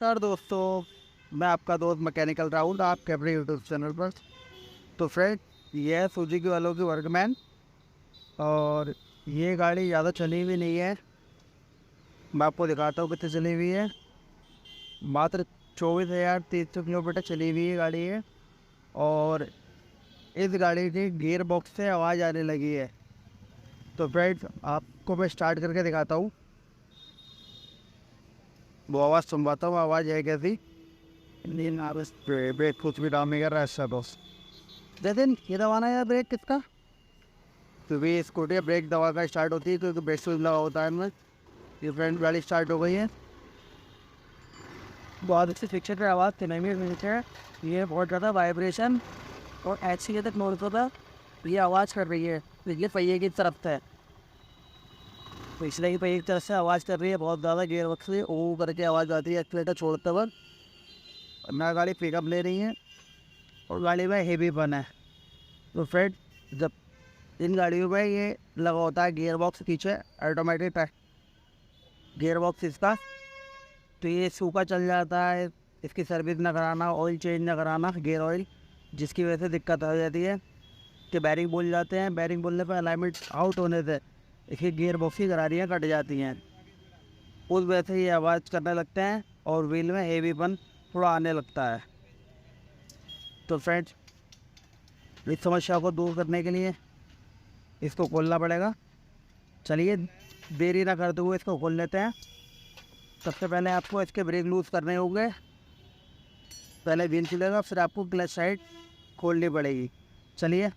नमस्कार दोस्तों, मैं आपका दोस्त मैकेनिकल राहुल आपके अपने यूट्यूब चैनल पर। तो फ्रेंड, ये है सुजुकी वालों की वर्कमैन और ये गाड़ी ज़्यादा चली हुई नहीं है। मैं आपको दिखाता हूँ कितनी चली हुई है। मात्र 24,300 किलोमीटर चली हुई है गाड़ी है। और इस गाड़ी की गियर बॉक्स से आवाज़ आने लगी है। तो फ्रेंड, आपको मैं स्टार्ट करके दिखाता हूँ, वो आवाज़ सुनवाता हूँ, आवाज़ है कैसी। ब्रेक कुछ भी काम नहीं कर रहा है ऐसा दोस्त। जतिन, ये दबाना है ब्रेक किसका? क्योंकि स्कूटी ब्रेक दबा कर स्टार्ट होती है, क्योंकि ब्रेक स्विच लगा होता है इनमें। ये फ्रेंड गाड़ी स्टार्ट हो गई है। बहुत अच्छी फिक्सर पर आवाज़ है। ये बहुत ज़्यादा वाइब्रेशन और ऐसी तक नोट होता ये आवाज़ कर रही है पिछले पहिए की तरफ से। पिछले ही पहिए की तरफ से आवाज़ कर रही है बहुत ज़्यादा, गियर वक्त से ओ करके आवाज़ आती है एक्सीलेटर छोड़ते वक्त। नया गाड़ी पिकअप ले रही है और गाड़ी में हेवीपन है। तो फ्रेंड, जब इन गाड़ियों में ये लगा होता है गियर बॉक्स पीछे ऑटोमेटिक गियर बॉक्स इसका, तो ये सूखा चल जाता है। इसकी सर्विस ना कराना, ऑयल चेंज ना कराना, गियर ऑयल, जिसकी वजह से दिक्कत हो जाती है कि बैरिंग बोल जाते हैं। बैरिंग बोलने पर अलाइनमेंट आउट होने से इसकी गियर बॉक्स की करारियाँ कट जाती हैं। उस वजह से ये आवाज़ करने लगते हैं और व्हील में हेवीपन थोड़ा आने लगता है। तो फ्रेंड्स, इस समस्या को दूर करने के लिए इसको खोलना पड़ेगा। चलिए देरी ना करते हुए इसको खोल लेते हैं। सबसे पहले आपको इसके ब्रेक लूज़ करने होंगे। पहले व्हील खुलेगा, फिर आपको क्लच साइड खोलनी पड़ेगी। चलिए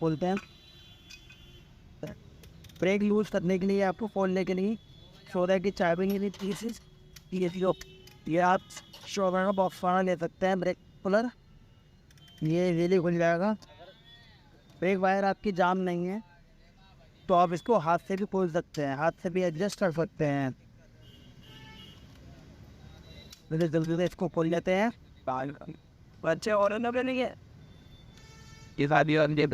खोलते हैं। ब्रेक लूज़ करने के लिए आपको खोलने के लिए शोधा की चाबी नहीं पीसेस ये आप शोधा का बॉक्स वाला ले सकते हैं। ब्रेक कूलर ये इजीली खुल जाएगा। ब्रेक वायर आपकी जाम नहीं है तो आप इसको हाथ से भी खोल सकते हैं, हाथ से भी एडजस्ट कर सकते हैं। जल्दी से इसको खोल लेते हैं। बच्चे और नहीं है ये शादी और ये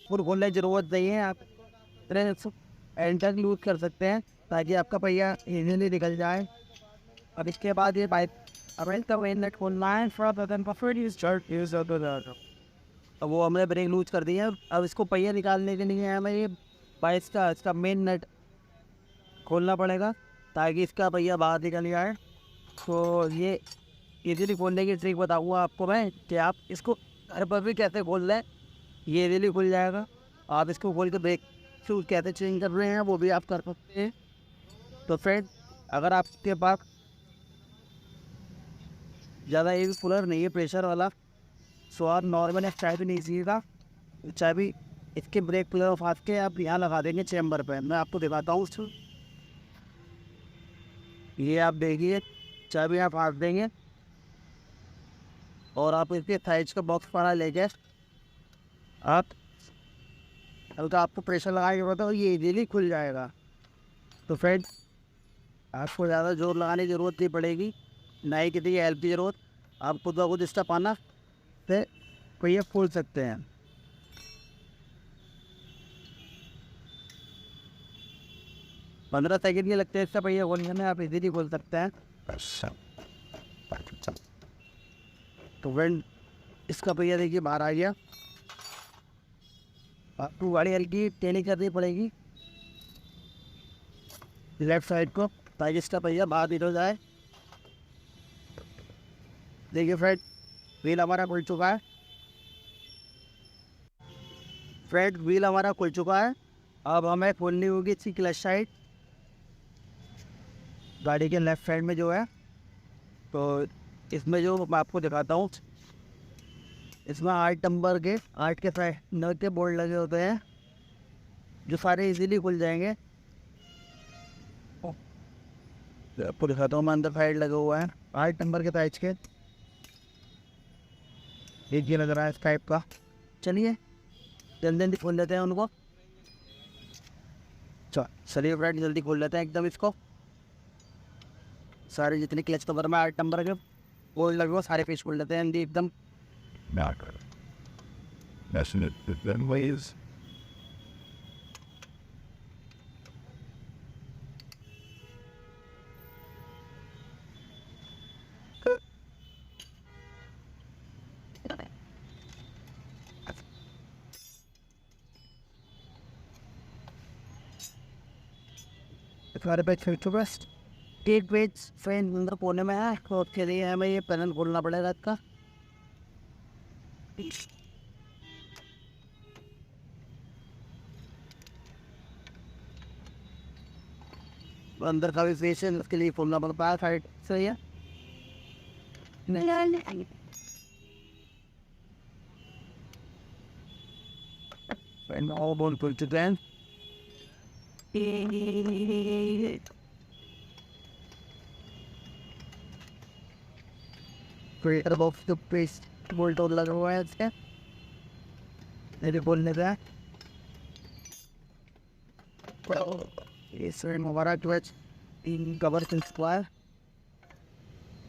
फुल खोलने की ज़रूरत नहीं है। आप एंटर लूज कर सकते हैं ताकि आपका पहिया इजीली निकल जाए। अब इसके बाद ये बाइक नट खोलना है। अब वो हमने ब्रेक लूज कर दी है। अब इसको पहिया निकालने के लिए हमें ये बाइक का इसका मेन नट खोलना पड़ेगा ताकि इसका पहिया बाहर निकल जाए। तो ये इजीली खोलने की ट्रिक बताऊँगा आपको मैं कि आप इसको घर पर भी कैसे खोल लें। ये इजीली खुल जाएगा। आप इसको खोल के ब्रेक शूज कैसे चेंज कर रहे हैं वो भी आप कर सकते हैं। तो फ्रेंड, अगर आपके पास ज़्यादा ये कूलर नहीं है प्रेशर वाला, सो आप नॉर्मल एक चाय भी नहीं सीखा, चाय भी इसके ब्रेक कूलर फाँस के आप यहाँ लगा देंगे चैम्बर पे। मैं आपको दिखाता हूँ उसको। ये आप देखिए, चाय भी आप फाँस देंगे और आप इसके साइज का बॉक्स पड़ा लेके आप हल्का आपको प्रेशर लगा के बताओ, ये इजीली खुल जाएगा। तो फ्रेंड, आपको ज़्यादा जोर लगाने की ज़रूरत नहीं पड़ेगी, ना ही किसी की हेल्प की ज़रूरत। आप खुद ब खुद इसका पाना से पहिया खोल सकते हैं। पंद्रह सेकंड के लगते हैं इसका पहिया खोलने में, आप इजीली खोल सकते हैं। तो फ्रेंड, इसका पहिया देखिए बाहर आ गया। आपको गाड़ी हल्की टेढ़ी करनी पड़ेगी लेफ्ट साइड को ताकि इसका पहिया बाहर निकल जाए। देखिए फ्रेंड, व्हील हमारा खुल चुका है। फ्रेंड, व्हील हमारा खुल चुका है। अब हमें खोलनी होगी इसकी क्लच साइड, गाड़ी के लेफ्ट साइड में जो है। तो इसमें जो मैं आपको दिखाता हूँ, इसमें 8 नंबर के 8 के साइड नट के बोल्ट लगे होते हैं जो सारे इजीली खुल जाएंगे। आपको दिखाता हूँ, मैं अंदर साइड लगा हुआ है 8 नंबर के साइज के। एक ये लग रहा है इस टाइप का। चलिए जल्दी जल्दी खोल लेते हैं उनको। चलिए फ्रेंड, जल्दी खोल लेते हैं एकदम इसको। सारे जितने क्लच कवर में 8 नंबर के बोल्ट लगे हुए सारे पीस खोल लेते हैं जल्दी एकदम। Not messing it them ways. हमारे पास फिर टू बेस्ट एक पेज फ्रेंड अंदर कोने में है, तो उसके लिए हमें ये पैनल खोलना पड़ेगा इसका। अंदर का भी फेस है, उसके लिए खोलना पड़ता है साइड से। ये फ्रेंड ऑल बोल पुल टू देन क्रिएटर बॉक्स के पेज बोल्ट और लगा हुआ है इसके मेरे बोलने का। इस हमारा क्लच तीन कवर से स्क्वायर,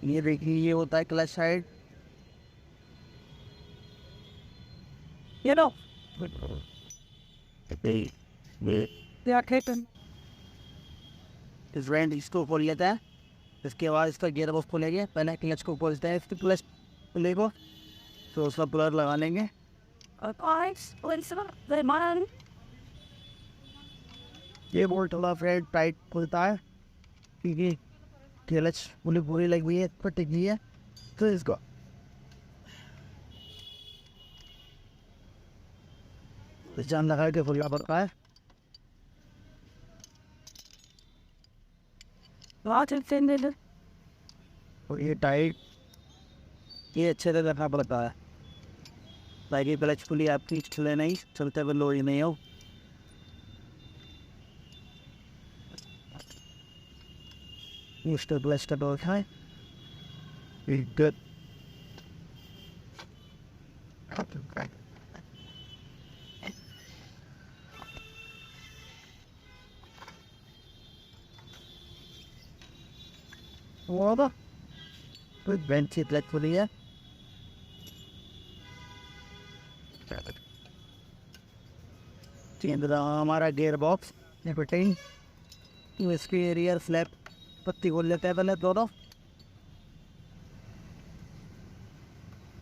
ये देखिए ये होता है क्लच साइड, you know इस रेंड इसको खोल लेता है, इसके बाद इसका गियर बॉक्स खोलेंगे, पहले क्लच को खोलते हैं, इसके क्लच प्ले को तो उसका प्लर लगा लेंगे। ये बोल्ट थोड़ा फ्रेंड टाइट खुलता है क्योंकि क्लच पूरी पूरी लगी हुई है, पर टिकी है, तो इसको जान लगा के खुलना पड़ता है। और ये टाइट ये अच्छे से रखना पड़ता है ताकि क्लच खुली आपकी चले नहीं, चलते हुए लो ही नहीं हो। Mr. Blessed about time. Be good. Water. Good vented let for the air. The end of the हमारा gear box. Everything. इसकी rear flap पत्ती खोल लेते हैं पहले दोनों।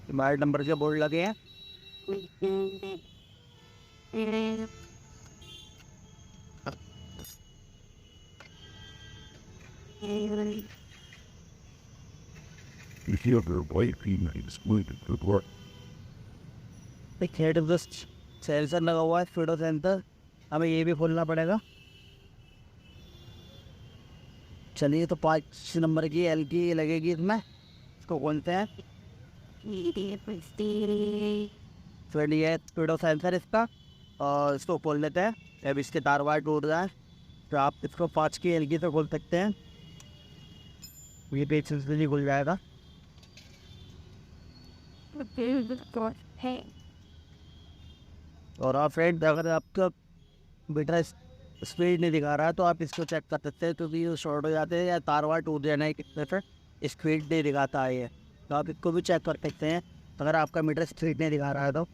हमारे नंबर के बोर्ड लगे हैं। You feel your white female is going to good work. एक हेड एग्जॉस्ट सेंसर लगा हुआ है, स्पीडो सेंसर, हमें ये भी खोलना पड़ेगा। चलिए तो 5 नंबर की एल की लगेगी इसमें, इसको खोलते हैं। फिर ये स्पीडो सेंसर इसका, और इसको खोल लेते हैं। अब इसके तार वार टूट जाए तो आप इसको 5 की एल की से खोल सकते हैं, ये पेज से खुल जाएगा। और आप फ्रेंड अगर आपका बेटा स्पीड नहीं दिखा रहा है तो आप इसको चेक कर सकते हैं, क्योंकि ये शॉर्ट हो जाते हैं या तार वार टूट जाना है कितने पर स्पीड नहीं दिखाता है ये, तो आप इसको भी चेक कर सकते हैं अगर आपका मीटर स्पीड नहीं दिखा रहा है तो।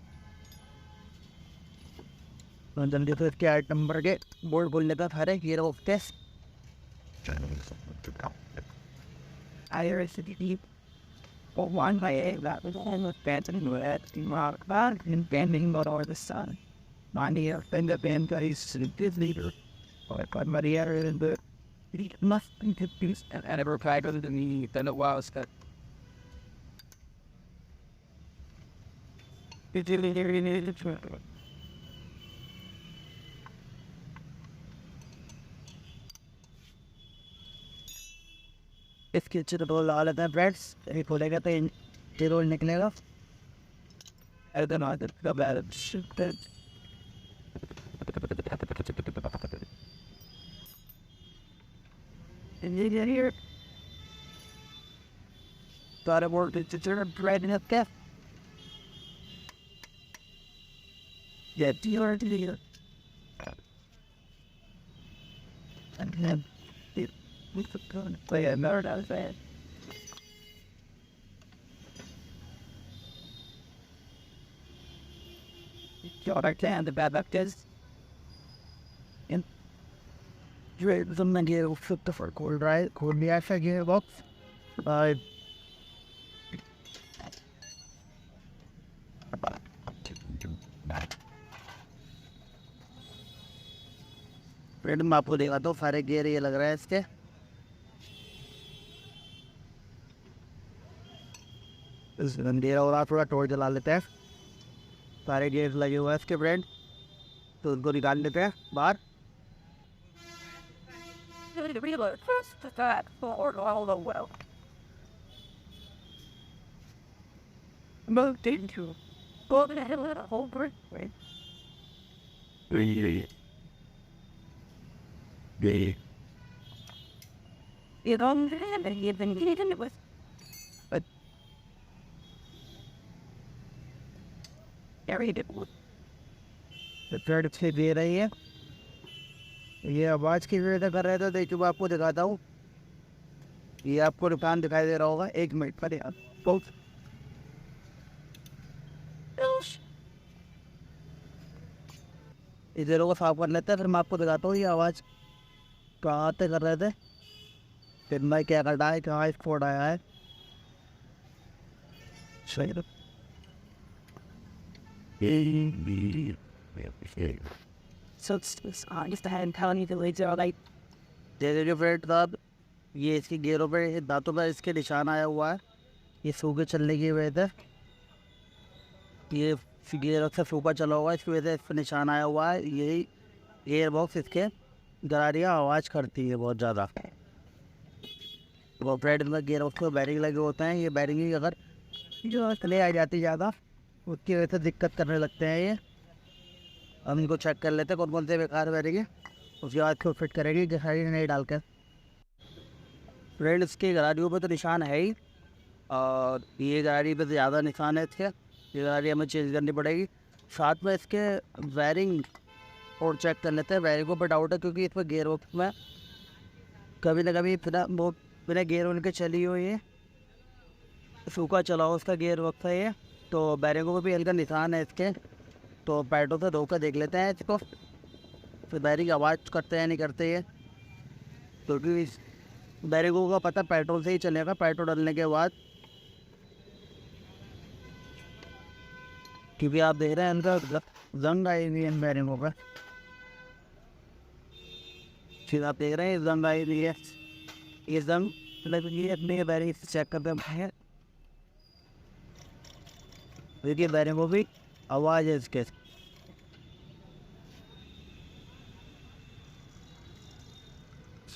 जल्दी से इसके 8 नंबर के बोर्ड खोलने का खैर है, ये okay. But one by eight that was almost bending with the rock back and bending but over the sun. Money of thing that bend guys to the good leader. But Maria and the it must be confused and I never tried with me than it was that it didn't hear any of the truth. इसके अच्छे तो ला लेते हैं friends, अभी खोलेगा तो ये role निकलेगा। I don't know how to feel about it. Shit. And you get here. Thought it worked to turn bread in a gift. Yeah, dealer to dealer. And then we could go and play a murder out of that. Y'all understand the bad luck is? And the menu flip the for code, right? Code the actual gearbox. Friend मैं आपको दिखाता हूँ सारे gear ये लग रहा है इसके। इस गियर और आप थोड़ा टोर चला लेते हैं। सारे गियर लगे हुए हैं इसके फ्रेंड, तो उनको निकाल लेते हैं बाहर। Moved into. Go to the hell of the whole brick, right? Yeah. You don't have it, you've been getting it with. But. Gary did. Friend से दे रही है, ये आवाज़ की वजह से कर रहे थे, तो चुप आपको दिखाता हूँ। ये आपको दुकान दिखाई दे रहा होगा, 1 मिनट पर यार बहुत इधर को साफ कर लेते हैं, फिर मैं आपको दिखाता हूँ ये आवाज़ कहाँ से कर रहे थे, फिर मैं क्या करना है, कहाँ स्पॉट आया है। सही तो So it's just ahead and telling you the leads are like. जैसे फ्रेंड साहब, ये इसके गियरों पे दांतों पर इसके निशान आया हुआ है, ये सूखे चलने की वजह से ये गियर से सूखा चला हुआ है, इसकी वजह से इस पर निशान आया हुआ है। यही गियर बॉक्स इसके गरारियाँ आवाज़ करती है बहुत ज़्यादा। वो फ्रेंड में गियर बॉक्स में बैरिंग लगे होते हैं, ये बैरिंग अगर जो चले आ जाती ज़्यादा, उसकी वजह से दिक्कत करने लगते हैं। ये हम इनको चेक कर लेते हैं कौन कौन से बेकार बैरिंग है, उसके बाद फिर फिट करेंगे गरारी नहीं डाल कर। फ्रेंड इसके गरारियों पे तो निशान है ही, और ये गरारी पे तो ज़्यादा निशान है इसके, ये गरारी हमें चेंज करनी पड़ेगी। साथ में इसके वायरिंग और चेक कर लेते हैं, वायरिंग पर डाउट है क्योंकि इस पर गियर बॉक्स में कभी ना कभी बिना गियर उनके चली हो, ये सूखा चला हो उसका गियर बॉक्स है ये, तो बैरिंगों पर भी हल्का निशान है इसके। तो पेट्रोल से धोकर देख लेते हैं इसको, फिर बैरिंग आवाज़ करते हैं नहीं करते ये, क्योंकि बैरिंगों का पता पेट्रोल से ही चलेगा। पेट्रोल डालने के बाद, क्योंकि आप देख रहे हैं इनका जंग आई हुई है इन बैरिंगों पर, फिर आप देख रहे हैं जंग आई हुई है, ये जंग ये अपने बैरिंग चेक करते हैं, देखिए बैरिंगों भी आवाज़ है इसके।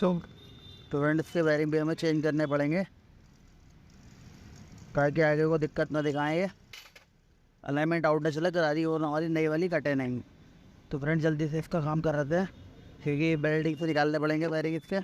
तो फ्रेंड इसके बैरिंग भी हमें चेंज करने पड़ेंगे, ताकि आगे को दिक्कत ना दिखाएँ, अलाइनमेंट आउट ना चले, गरारी और हमारी नई वाली कटे नहीं। तो फ्रेंड जल्दी से इसका काम कर रहे थे, क्योंकि बेल्टिंग से निकालने पड़ेंगे बैरिंग इसके।